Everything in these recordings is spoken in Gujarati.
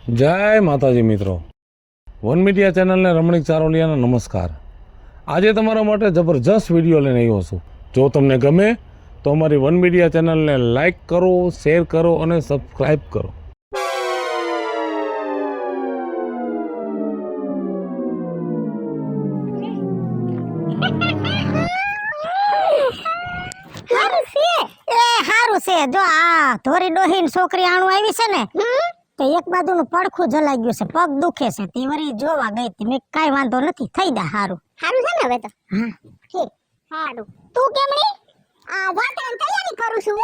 જય માતાજી મિત્રો, વન મીડિયા ચેનલને રમણીક ચારોલિયાના નમસ્કાર। આજે તમારા માટે જબરજસ્ત વિડીયો લઈને આવ્યો છું। જો તમને ગમે તો અમારી વન મીડિયા ચેનલને લાઈક કરો, શેર કરો અને સબસ્ક્રાઈબ કરો। હારું છે જો આ ધોરી ડોહીન છોકરી આણું આવી છે ને તો એક બાજુનું પડખું જલાઈ ગયું છે, પગ દુખે છે, તે વળી જોવા ગઈ હતી મેં કાઈ વાંધો નથી થઈ જા હારું હારું છે ને હવે તો હા ઠીક હારું તું કેમણી આ વાતાવરણ તૈયારી કરું છું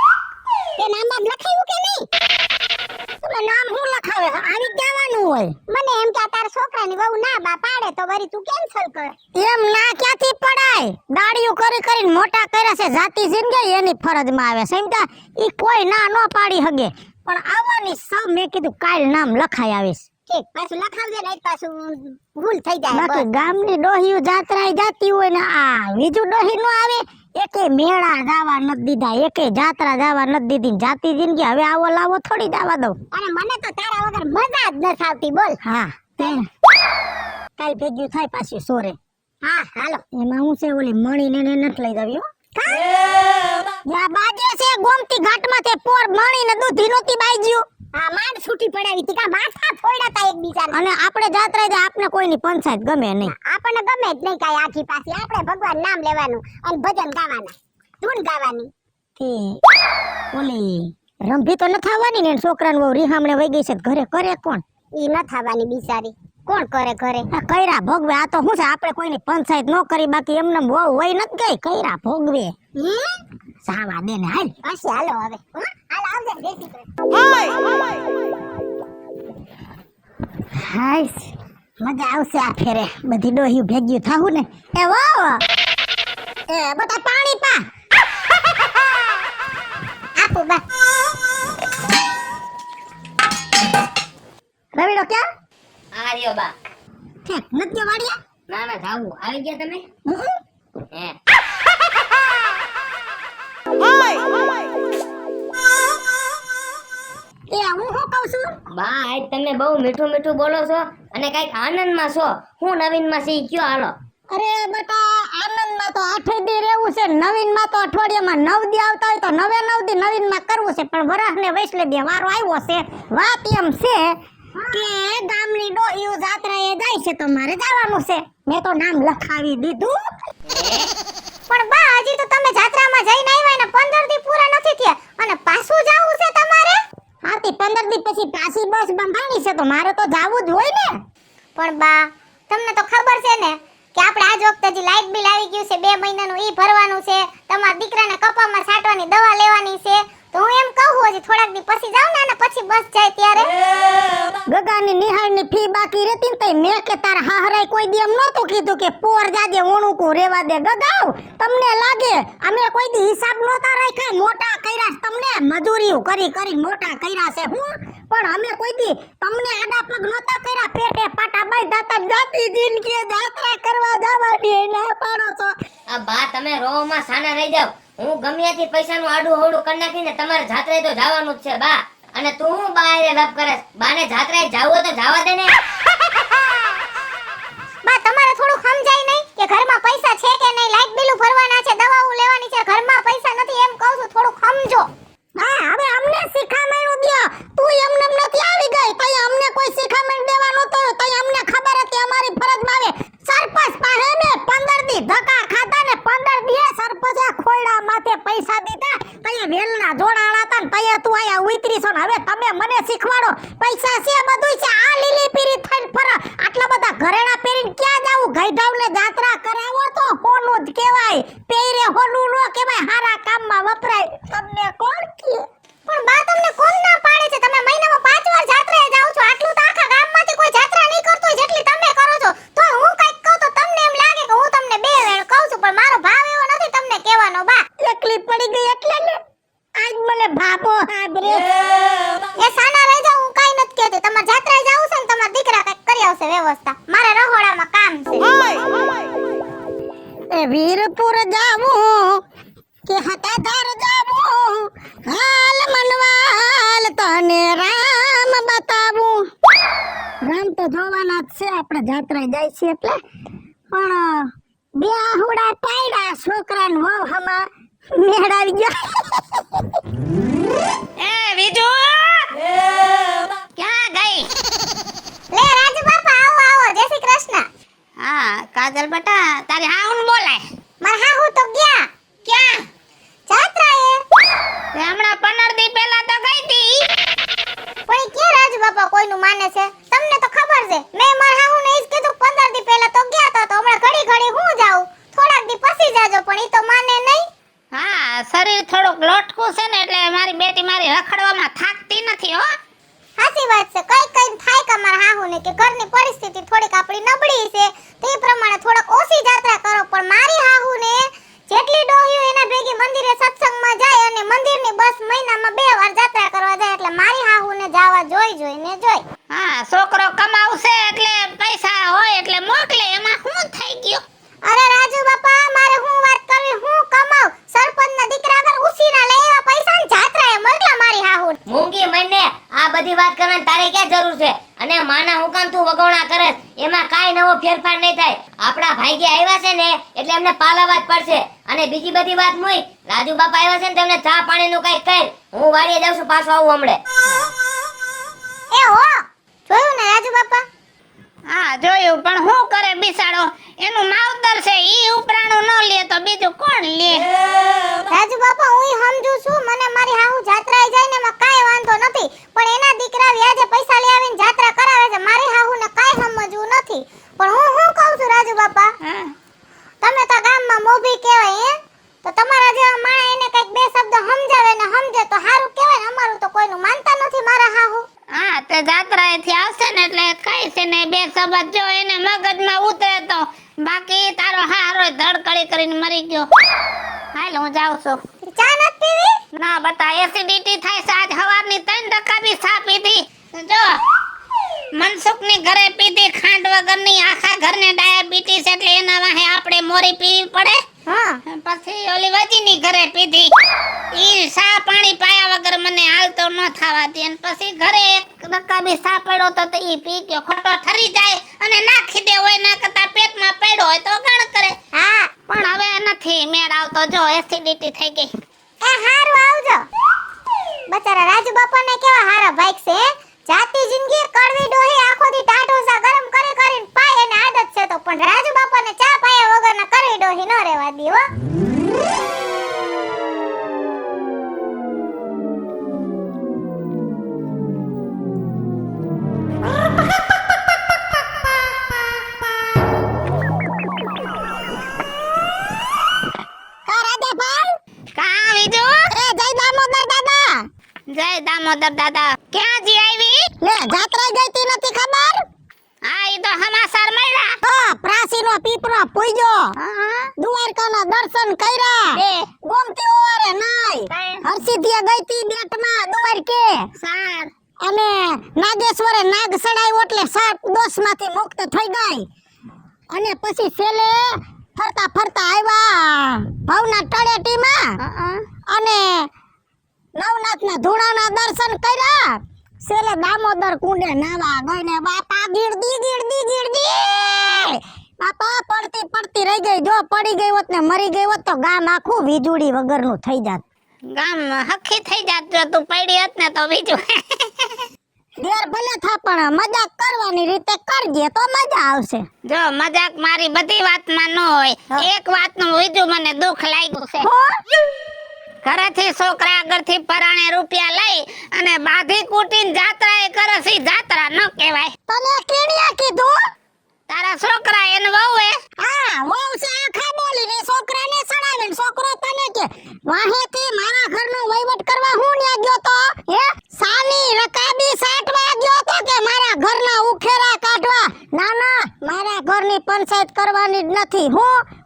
તે નામ લખાયું કે નહીં? તમે નામ હું લખાવે આવી જવાનું હોય મને એમ કે તારા છોકરાની વહુ ના બા પાડે તો વળી તું કેન્સલ કર એમ ના ક્યાંથી પડાય, દાડિયું કરી કરીને મોટા કર્યા છે, જાતિ જિંદગી એની ફરજમાં આવે છે, સમજા ઈ કોઈ ના નો પાડી હગે પણ આવવાની સૌ મેં કીધું કાલ નામ લખાઈ આવીશ। ઠીક પાછું લખાવજે નહીં પાછું ભૂલ થઈ જાય બાકી ગામની ડોહીઓ જાત્રાએ જાતી હોય ને આ બીજું ડોહી નો આવે એકે મેળા જાવા નથી દીધા, એકે જાત્રા જાવા નથી દીધી, જાતી જિંદગી હવે આવો લાવો થોડી દાવા દઉં અને મને તો તારા વગર મજા જ નથી આવતી બોલ। હા કાલ ભેગ્યું થાય પાછી સોરે હા હાલો એમાં હું છે ઓલી મણીને ને નથી લઈ જાવી હો યા બાજે છે ગોમતી ઘાટમાં તે પોર મણીને દૂધી નોતી બાઈજ્યું હા માંડ છૂટી પડાવી તી કા માથા ફોડ્યા તા એકબીજાને અને આપણે જાત્રાએ જાય આપને કોઈની પંચાયત ગમે નહીં, આપણને ગમે જ નહીં કાઈ આખી પાછી આપણે ભગવાન નામ લેવાનું અને ભજન ગાવાના ધૂન ગાવાની તે ઓલી રંભી તો ન થવાની ને છોકરાને બહુ રીહામણે વઈ ગઈ છે ઘરે કરે કોણ? ઈ ન થવાની બિચારી કોણ કરે ઘરે? આ કૈરા ભોગવે આ તો શું છે આપણે કોઈની પંચાયત ન કરી બાકી એમને બહુ વઈ નથી ગઈ કૈરા ભોગવે સાવા દે ને હાલ પાછી હાલો હવે હાલ આવજે બેસી હાય મજા આવશે આ ફેરે બધી ડોહી ભેગ્યું થાવું ને એ વાવ એ બટા પાણી પા આપો બા રવિડો ક્યાં આ રહ્યો બા ઠીક નથી વાડિયા ના ના જાવું આવી ગયા તમે હે એ હું શું કહું છું બા આજ તમે બહુ મીઠું મીઠું બોલો છો અને કઈક આનંદમાં છો, હું નવીનમાં છે ઈ કયો હાલો? અરે બેટા આનંદમાં તો 8 દી રહેવું છે, નવીનમાં તો અઠવાડિયામાં 9 દી આવતા હોય તો 9 દી નવીનમાં કરવું છે પણ વરાહને વૈસલે બે વારો આવ્યો છે। વાત એમ છે કે ગામની ડોહીઓ જાત્રાએ જાય છે તો મારે જવાનું છે, મેં તો નામ લખાવી દીધું પણ બા હજી તો તમે જાત્રામાં જઈને આવ્યા ને 15 દી પૂરા નથી થયા અને પાછું જાવું છે તમારે? હાથી 15 દી પછી પાછી બસ બંધાણી છે તો મારે તો જાવું જ હોય ને। પણ બા તમને તો ખબર છે ને કે આપણે આજ વખતે જે લાઈટ બિલ આવી ગયું છે 2 મહિનાનું ઈ ભરવાનું છે, તમારા દીકરાને કપામાં છાંટવાની દવા લેવાની છે, તો હું એમ કહું હજી થોડાક દી પછી જાવ ને અને પછી બસ જાય ત્યારે ગગાની નિહાળની ફી બાકી રહેતી ને તો મેં કે તારા હાહરાય કોઈ દી એમ નહોતું કીધું કે પોર જાજે ઓણુકું રેવા દે ગગાવ તમને લાગે અમે કોઈ દી હિસાબ નહોતા રાખ્યા, મોટા કર્યા તમને મજૂરીઓ કરી કરી મોટા કર્યા છે હું પણ અમે કોઈ દી તમને આડા પગ નહોતા કર્યા, પેટે પાટા બાંધતા જાતી જિંદગી જાત્રા કરવા જવાની ના પાડો છો। આ બા તમે રોવામાં સાના રહી જાવ, હું ગમે ત્યાંથી પૈસાનું આડું હવડું કરી નાખીને તમારે જાત્રાએ તો જવાનું જ છે બા, અને તું હું બા એ લપ કરે બાને જાત્રાએ જાવું તો જવા દે ને। બા તમારે થોડું સમજાય નહીં કે ઘરમાં પૈસા છે કે નહીં, લાઈટ બિલ ભરવાના છે, દવાઓ લેવાની છે, ઘરમાં પૈસા નથી એમ કહું છું, થોડું સમજો। હા હવે અમને શિખામણ દ્યો, તું એમને નથી આવી ગઈ તો અમને કોઈ શિખામણ દેવા નતો તો અમને ખબર હતી અમારી ફરજમાં આવે સરપંચ પાસે ને 15 દી ધક્કા ખાધા ને 15 દી સરપંચે ખોયડા માથે પૈસા દીધા તય વેલના જોડાણા હતા ને તય તું આયા ઉતરી છો ને હવે તમે મને શીખવાડો પૈસા છે બધું છે આ લીલી પીરી થઈને ફર આટલા બધા ઘરેણા પહેરીને ક્યાં જાવું, ગઈઢાવલે જાત્રા કરાવો તો હોનું જ કહેવાય, પહેરે હોનું નો કહેવાય, હારા કામમાં વપરાય તમને કોણ કે? પણ બા તમને કોણ ના પાડે છે? તમે મહિનામાં 5 વાર જાત્રાએ જાવ છો, આટલું તો આખા ગામમાંથી કોઈ જાત્રા નહીં કરતો હોય જેટલી તમે કરો છો, તો હું કઈક કહું તો તમને એમ લાગે કે હું તમને 2 વેળ કહું છું પણ મારો ભાવ એવો નથી તમને કહેવાનો બા। એકલી પડી ગઈ એટલે ને આજ મને ભાભો હાબરે એ સાના રહી જાવ, હું કાઈ નથી કહેતી, તમારે જાત્રાએ જાવ છે ને તમારા દીકરા કઈક કરી આવશે વ્યવસ્થા, મારે રહોડામાં કામ છે। એ વીરપુર જાવું કે હતાધાર જાવું હાલ મનવાલ તને રામ બતાવું આપણે જાત્રા જાય છે એટલે પણ બે આહુડા પાયડા છોકરાને વહુ હમા મેળાવી ગયો. એ વિજુ ક્યાં ગઈ? લે રાજુ બાપા આવો આવો, જય શ્રી કૃષ્ણ. હા કાજલ બેટા, તારી હાહુન બોલાય. મારા હાહુ તો ગયા. ક્યાં? જાત્રાએ. તે હમણાં 15 દી પહેલા તો ગઈ હતી. પણ કે રાજુ બાપા કોઈનું માને છે? તમને તો ખબર છે, મેં મારા હાહુને ઈ જ કીધું 15 દી પહેલા તો ગયા તા, તો હમણાં ઘડી ઘડી હું જાઉં, થોડાક દી પછી જાજો, પણ ઈ તો માને નહીં. હા શરીર થોડુંક લોટકું છે ને એટલે મારી બેટી મારી રખડવામાં થાકતી નથી હો. સાચી વાત છે, કઈ કઈ થાય કે મારા હાહુને કે ઘરની પરિસ્થિતિ થોડીક આપણી નબળી છે, તે પ્રમાણે થોડક ઓછી જાત્રા કરો, પણ મારી હાહુને જેટલી ડોહ્યું એના ભેગી મંદિરે સત્સંગમાં જાય અને મંદિરની બસ મહિનામાં 2 વાર જાત્રા કરવા જાય, એટલે મારી હાહુને જાવા જોઈને જોઈ. હા છોકરો કમાવશે એટલે પૈસા હોય એટલે મોકલે, એમાં શું થઈ ગયું? અરે રાજુ બાપા, મારે હું વાત કરવી, હું કમાવ, સરપંચના દીકરા ઘર ઉસીના લઈ એવા પૈસા જાત્રાએ મોકલા મારી હાહુ. મૂંગી મઈને આ બધી વાત કરવાની તારે ક્યાં જરૂર છે? અને માના હું કામ તું વગોણા કરે? એમાં કાઈ નવો ફેરફાર નહીં થાય. આપણા ભાઈગે આવ્યા છે ને એટલે એમને પાલાવા જ પડશે. અને બીજી બધી વાત મોય, રાજુ બાપા આવ્યા છે ને તેમને ચા પાણીનું કઈ કર. હું વાડીએ જાઉં છું, પાછો આવું હમણે. એ હો જોયું ને રાજુ બાપા? હા જોયું, પણ હું કરે બિસાડો, એનું માવતર છે, ઈ ઉપરાણું ન લે તો બીજું કોણ લે? રાજુ બાપા હું સમજુ છું, મને મારી હાહુ જાત્રાએ જાય ને એમાં કાઈ વાંધો નથી, પણ એના દીકરા વ્યાજે પૈસા લઈ આવીને જાત્રા કરાવે છે, મારી હાહુને કાઈ સમજવું નથી. પણ હું કહું છું રાજુ બાપા, તમે તો ગામમાં મોભી કહેવાય હે, તો તમારા જેવા માણા એને કઈક 2 શબ્દ સમજાવે ને સમજે તો સારું કહેવાય. અમારું તો કોઈનું માનતા નથી મારા હાહુ. હા તે જાત્રાએથી આવશે ને એટલે કઈ છે ને 2 શબ્દ જો એને મગજમાં ઉતરે તો, બાકી તારો હારો ધડકડી કરીને મરી ગયો. હાલ હું જાઉં છું. ચા નથી પીવી? ના બતા, એસિડિટી થાય છે. આજ સવારની 3 રકાબી ચા પીધી. જો મનસુખની ઘરે પીધી ખાંડ વગરની, આખા ઘરને ડાયાબિટીસ એટલે એના વાહે આપણે મોરી પીવી પડે. પછી ઓલી વજીની ઘરે પીધી, ઈ ચા પાણી પાયા વગર મને હાલતો ન થાવા દે, અને પછી ઘરે 1 રકાબી ચા પડ્યો તો ઈ પી ગયો. ખોટો ઠરી જાય અને નાખી દે, હોય ના કરતા પેટમાં પડ્યો હોય તો ગણ કરે. હા પણ હવે નથી મેળ આવતો, જો એસિડિટી થઈ ગઈ. એ હારું આવજો. બચારા રાજુ બાપાને કેવા હારા ભાઈ છે, જાતી જિંદગી કડવી ડોહી આખો દી ટાઢોસા ગરમ કરી કરીને પાય એને આદત છે, તો પણ રાજુ બાપાને ચા પાયા વગરના કડવી ડોહી ન રહેવા દે હો. જય દામોદર દાદા. ક્યાં જી આવી? લે જાત્રા ગઈ તી નથી ખબર? હા ઈ તો સમાચાર મળ્યા. હા પ્રાસીનો પીપરો પૂજ્યો, દ્વારકાના દર્શન કર્યા, ગોમતી ઓરે નાઈ, હરસિદ્ધિએ ગઈ તી બેટમાં દ્વારકે, સાર અને નાગેશ્વરે નાગ સડાયો એટલે સાપ દોષમાંથી મુક્ત થઈ ગઈ. અને પછી છેલ્લે ફરતા ફરતા આવ્યા ભવના તળેટીમાં, અને નવનાથના ધૂળાના દર્શન કર્યા. છેલ્લે દામોદર કુંડે નાવા ગઈ ને બાપા ગીરદી બાપા પડતી રહી ગઈ. જો પડી ગઈ હોત ને મરી ગઈ હોત તો ગામ આખું વીજળી વગરનું થઈ જાત. ગામ હખી થઈ જાત જો તું પડી હોત ને તો બીજું. દેર ભલે થા પણ મજાક કરવાની રીતે કરજે તો મજા આવશે. જો મજાક મારી બધી વાતમાં ન હોય, એક વાતનું બીજું મને દુઃખ લાગ્યું છે. ઘરેથી છોકરા આગળથી પરાણે રૂપિયા લઈ અને બાધી કૂટીને જાત્રાએ કરે છે, જાત્રા ન કહેવાય. તને કેણિયા કીધું? તારા છોકરા એને વહુએ? હા વહુ છે આખા બોલીને છોકરાને સડાવે ને છોકરો તને કે વાહેથી મારા ઘરનો વહીવટ કરવા હું ન્યા ગયો તો? હે સાની રકાબી સાટવા ગયો તો કે મારા ઘરના ઉખેરા કાઢવા? ના ના, મારા ઘરની પંચાયત કરવાની જ નથી.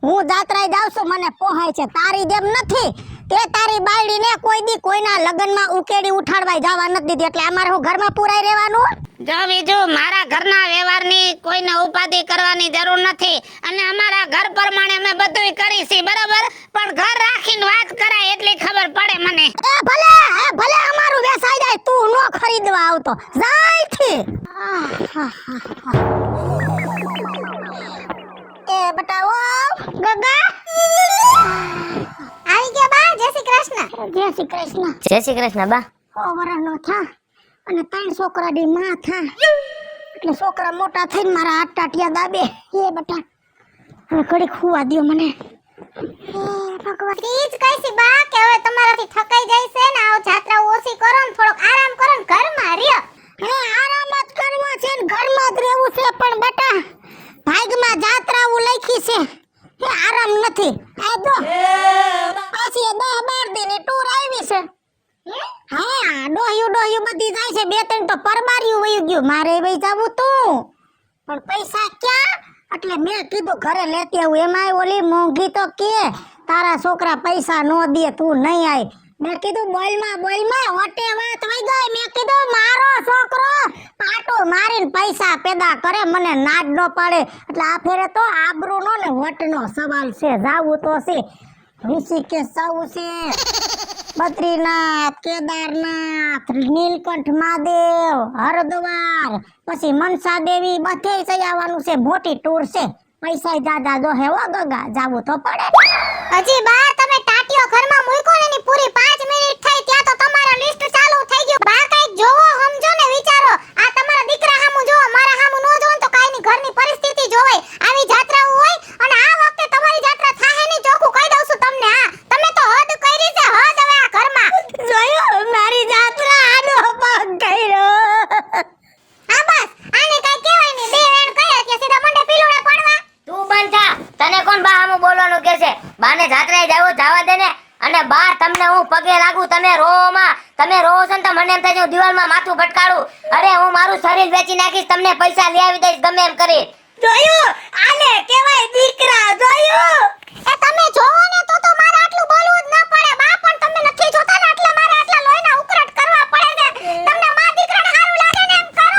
હું જાત્રાએ જાઉં છું, મને પોહાય છે. તારી જેમ નથી તે તારી બાયડીને કોઈ દી કોઈના લગનમાં ઉકેડી ઉઠાડવા જવા નથી દીધી, એટલે અમારે હું ઘરમાં પુરાઈ રહેવાનું? જો બીજું મારા ઘરના વ્યવહારની કોઈને ઉપાધિ કરવાની જરૂર નથી, અને અમારા ઘર પ્રમાણે અમે બધુંય કરી છે બરાબર, પણ ઘર રાખીને વાત કરાય એટલી ખબર પડે મને. એ ભલે અમારું વેસાઈ જાય, તું નો ખરીદવા આવતો જાય થી. બેટા ઓ ગગા આવી ગયા બા, જય શ્રી કૃષ્ણ. જય શ્રી કૃષ્ણ. જય શ્રી કૃષ્ણ બા. 100 વર્ષનો થા અને 3 છોકરાની માં થા એટલે છોકરા મોટા થઈને મારા હાથ ટાટિયા દાબે એ બેટા હવે ઘડી ખુવા દ્યો મને. ભગવાન ઈ જ કહીશી બા કે હવે તમારાથી થકાઈ જાય છે ને આવો જાત્રા ઓછી કરો ને થોડોક આરામ કરો ને ઘરમાં રહ્યો. હે આરામ જ કરવો છે ને ઘરમાં જ રહેવું છે પણ બેટા ભાગમાં જાત્રાઓ લખી છે હે આરામ નથી. આ જો પાછી 10-12 દિન ટૂર આવી છે. હા ડોહ્યું બધી જાય છે 2-3 તો પરબારીયું વયું ગયું મારે વઈ જાવું તું પણ પૈસા ક્યાં એટલે મેં કીધું ઘરે લેતી આવું એમાંય ઓલી મોંઘી તો કે તારા છોકરા પૈસા નો દે તું નહીં આય. મેં કીધું બોલમાં વટે વાત વઈ ગઈ. મેં કીધું મારો છોકરો પાટો મારીને પૈસા પેદા કરે મને નાદ ન પાડે એટલે આ ફેરે તો આબરૂનો ને વટનો સવાલ છે. જાવું તો છે ઋષિકેશ જાવું છે, બદ્રીનાથ, કેદારનાથ, નીલકંઠ મહાદેવ, હરદ્વાર, પછી મનસા દેવી બધે જઈ આવવાનું છે. મોટી ટૂર છે. પૈસા દાદા દો હે ઓ ગગા જાવું તો પડે. હજી બા તમે ટાટીઓ ઘરમાં મૂક્યો ને એની પૂરી 5 મિનિટ થઈ ત્યાં તો તમારા લિસ્ટ ચાલુ થઈ ગયું. બા કઈક જોવો સમજો ને વિચારો. આ તમારા દીકરા હામું જોવો, મારા હામું નો જોવો તો કાઈની ઘરની પરિસ્થિતિ જોવાય. આવી જાત્રાઓ હોય અને આ વખતે તમારી જાત્રા થાહે નહીં ચોખ્ખું કહી દઉં છું તમને. હા તમે તો હદ કરી છે, હદ હવે આ ઘરમાં. જોયું મારી જાત્રા આડો પગ કર્યો. હા બસ આને કઈ કહેવાય નહીં. બે વેણ કર્યા કે સીધા મંડે પીલુડા પડવા. તું બંધ થા. તને કોણ બા આમ બોલવાનું કે છે? બાને જાત્રાએ જાવ જવા દે ને. અને બા તમને હું પગે લાગુ તમે રોવામાં. તમે રોવો છો ને તો મને એમ થાય છે હું દિવાલમાં માથું ભટકાડું. અરે હું મારું શરીર વેચી નાખીશ તમને પૈસા લઈ આવી દઈશ ગમે એમ કરી. જોયું આને કહેવાય દીકરા. જોયું એ તમે જોવો ને તો મારે આટલું બોલવું જ ના પડે. બા પણ તમે નથી જોતા ને એટલે મારે આટલા લોહીના ઉકળાટ કરવા પડે છે. તમને મા દીકરાને સારું લાગે ને એમ કરો.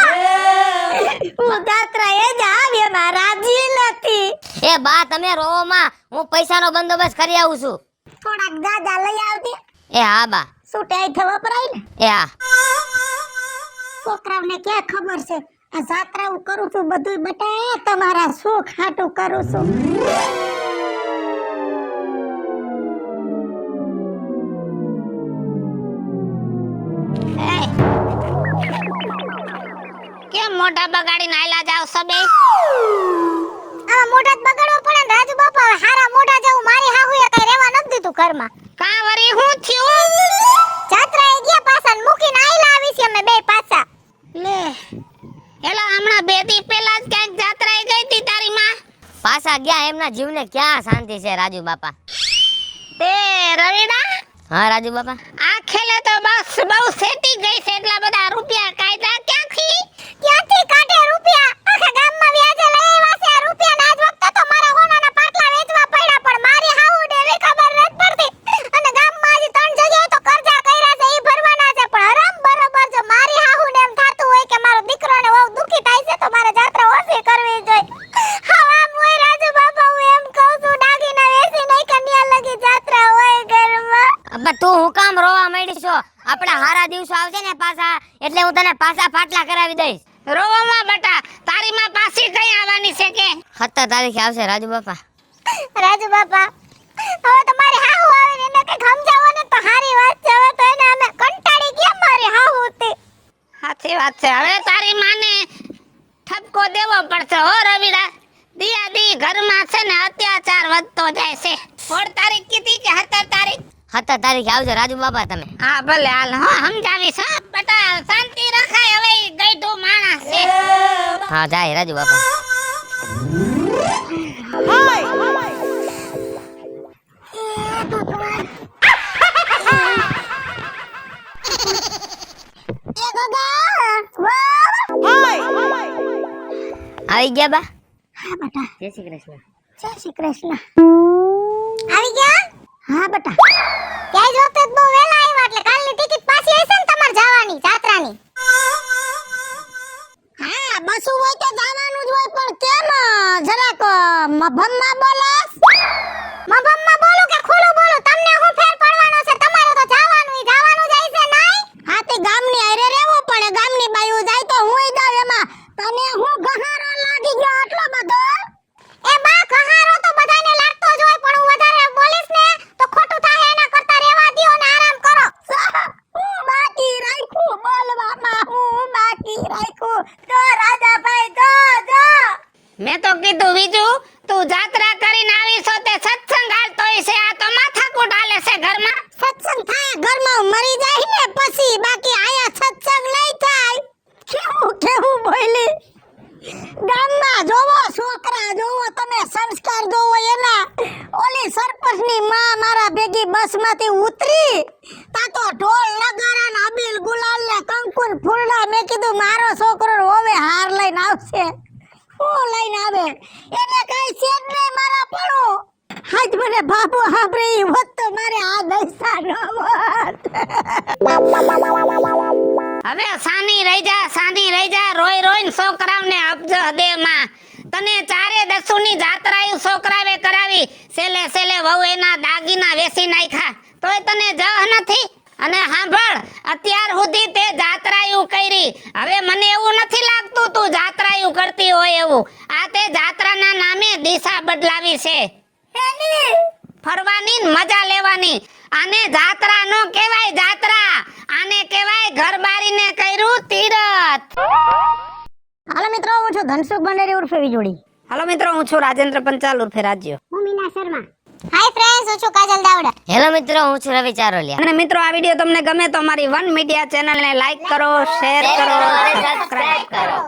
હું જાત્રા એ જ આવી એમાં રાજી નથી. એ બા તમે રોવામાં. હું પૈસાનો બંદોબસ્ત કરી આવું છું. થોડાક દાદા લઈ આવજે. એ હા બા. શું ટાઈ થવા પરાય ને એ હા. છોકરાઓને ક્યાં ખબર છે આ જાત્રા હું કરું છું બધું બટા તમારા સુખ હાટું કરું છું. કેમ મોઢા બગાડીને આયલા જાવ સબે? આ મોઢા જ બગાડવો પડે ને રાજુ બાપા. હવે હારા મોઢા જેવું મારી હાહુએ કઈ રહેવા નથી દીધું ઘરમાં. કા વરી હું થયું? જાત્રાએ ગયા પાછા ને મૂકીને આયલા આવી છે અમે બે પાછા. લે એલા હમણાં 2 દી પહેલા જ ક્યાંક જાત્રાએ ગઈ હતી તારી માં. પાછા ગયા એમના જીવને ક્યાં શાંતિ છે રાજુ બાપા. તે રવિડા હા રાજુ બાપા. આ ખેલે તો બસ બહુ સેટી ગઈ છે. એટલા બધા રૂપિયા કાઢ્યા ક્યાંથી કાઢે રૂપિયા? આખા ગામમાં વ્યાજે લઈ આવ્યા છે આ રૂપિયા. આજ વખતે તો મારા હોનાના પાટલા વેચવા પડ્યા પણ મારી હાઉ ડેવી ખબર નથી પડતી. અને ગામમાં હજી 3 જગ્યાએ તો કરજા કર્યા છે ઈ ભરવાના છે પણ હરામ બરોબર જો મારી હાઉ ને એમ થાતું હોય કે મારો દીકરોને બહુ દુખી થાય છે તો મારે જાત્રા ઓછી કરવી જોઈએ. હા આમ હોય રાજુ બાપા. હું એમ કહું છું ડાગીના વેચી નહીં કન્યા લગી જાત્રા હોય ઘરમાં. અబ్బા તું હું કામ રોવા માંડી છો? આપણા હારા દિવસો આવશે ને પાછા એટલે હું તને પાછા પાટલા કરાવી દઈશ. રોવામાં બટા તારી માં પાછી કઈ આવવાની છે કે? 17 તારીખે આવશે રાજુ બાપા. રાજુ બાપા હવે તમારી હાહુ આવે ને એને કઈ સમજાવો ને તો હારી વાત છે. હવે તો એને અમે કંટાળી ગયા મારી હાહુ થી. સાચી વાત છે. હવે તારી માને ઠપકો દેવો પડશે હો રવિડા. દિયા દી ઘરમાં છે ને અત્યાચાર વધતો જાય છે. 16 તારીખ કીધી કે 17 તારીખ? 17 તારીખે આવજો રાજુ બાપા તમે. હા ભલે હાલ હો સમજાવીશ. હા બટા શાંતિ રખાય. હવે ઈ ગઈઢો માણસ છે. હા જાય રાજુ બાપા. આવી ગયા બા? હા બેટા. જય શ્રી કૃષ્ણ. જય શ્રી કૃષ્ણ. આવી ગયા? હા બેટા. ક્યાંય જ વખતે બહુ વેલા આવ્યા એટલે કાલની ટિકિટ પાછી હશે ને તમારે જવાની જાત્રાની? હા બસું હોય તો જવાનું જ હોય પણ કેમ જરાક મભમમાં બોલસ? મભમમાં બોલું કે ખુલ્લું બોલું? તમને હું ફેર પડવાનો છે? તમારે તો જવાનું જ હશે નહીં? હા તે ગામની હારે રહેવું પડે. ગામની બાયુ જાય તો હુંય જાવ એમાં. તને હું ગહારો લાગી ગયો આટલો બધો? એ બા કહારો તો થઈ જાય ને પછી, બાકી આયા સત્સંગ નહીં થાય. કેવું કેવું બોલી. ગામમાં જોવો છોકરા જોવો તમે, સંસ્કાર જોવો એના. ઓલી સરપંચની માં મારા ભેગી બસમાંથી ઉતરી તા તો ઢોલ નગારા ને અબીલ ગુલાલ ને કંકુન ફૂલડા. મેં કીધું મારો છોકરો હવે હાર લઈને આવશે. હું લઈને આવે એને કઈ છે જ નહીં મારા પડો. આજ મને બાબુ હાંભળે ઈ હોત તો મારે આ દશા ન હોત. હવે સાની રહી જા રોઈ રોઈને છોકરાઓને અબજો દે માં. તને ચારે દસુની જાત્રાયું છોકરાવે કરાવી, સેલે વહુ એના દાગીના વેસી નાખ્યા તોય તને જહ નથી. અને સાંભળ, અત્યાર સુધી તે જાત્રાયું કરી. હવે મને એવું નથી લાગતું તું જાત્રાયું કરતી હોય એવું. આ તે જાત્રાના નામે દિશા બદલાવી છે. ફરવાની ને મજા લેવાની. આને જાત્રા નો કહેવાય જાત્રા, આને કહેવાય ઘરબારીને કર્યું તીરથ. હાલો મિત્રો, હું છું ધનસુખ ભંડેરી ઉર્ફે વીજોડી. હાલો મિત્રો, હું છું રાજેન્દ્ર પંચાલ ઉર્ફે રાજ્યો. હું મીના શર્મા. હાય ફ્રેન્ડ્સ, હું છું કાજલ દાવડા. હેલો મિત્રો, હું છું રવિ ચારોલિયા. અને મિત્રો, આ વિડિયો તમને ગમે તો અમારી વન મીડિયા ચેનલને લાઈક કરો, શેર કરો અને સબસ્ક્રાઇબ કરો.